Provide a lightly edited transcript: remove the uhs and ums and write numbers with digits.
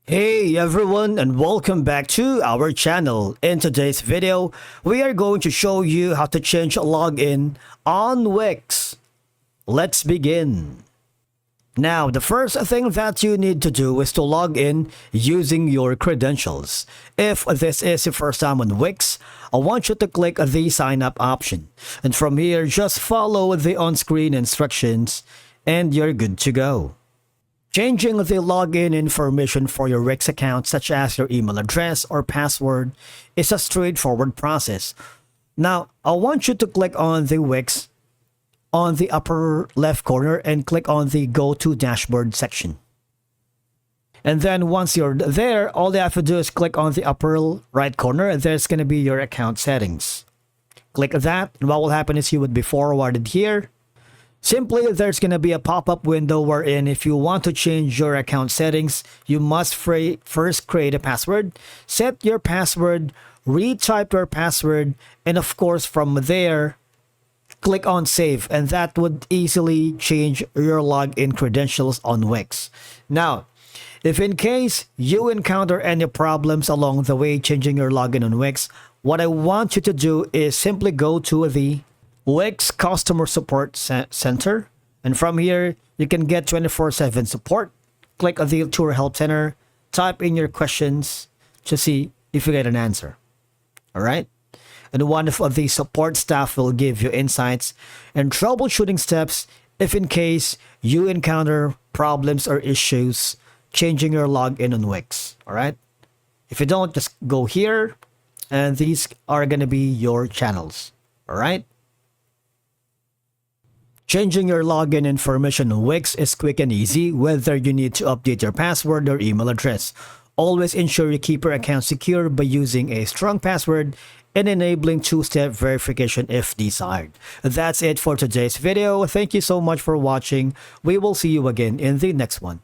Hey everyone, and welcome back to our channel. In today's video, we are going to show you how to change login on Wix. Let's begin. Now, the first thing that you need to do is to log in using your credentials. If this is your first time on Wix, I want you to click the sign up option. And from here, just follow the on-screen instructions and you're good to go. Changing the login information for your Wix account, such as your email address or password, is a straightforward process. Now, I want you to click on the Wix on the upper left corner and click on the Go to Dashboard section. And then once you're there, all you have to do is click on the upper right corner and there's going to be your account settings. Click that, and what will happen is you would be forwarded here. Simply, there's going to be a pop-up window wherein if you want to change your account settings, you must first create a password, set your password, retype your password, and of course from there, click on save, and that would easily change your login credentials on Wix. Now, if in case you encounter any problems along the way changing your login on Wix, what I want you to do is simply go to the Wix Customer Support Center, and from here you can get 24/7 support. Click on the Tour Help Center, type in your questions to see if you get an answer. Alright? And one of the support staff will give you insights and troubleshooting steps if in case you encounter problems or issues changing your login on Wix. Alright? If you don't, just go here, and these are going to be your channels. Alright? Changing your login information on Wix is quick and easy, whether you need to update your password or email address. Always ensure you keep your account secure by using a strong password and enabling two-step verification if desired. That's it for today's video. Thank you so much for watching. We will see you again in the next one.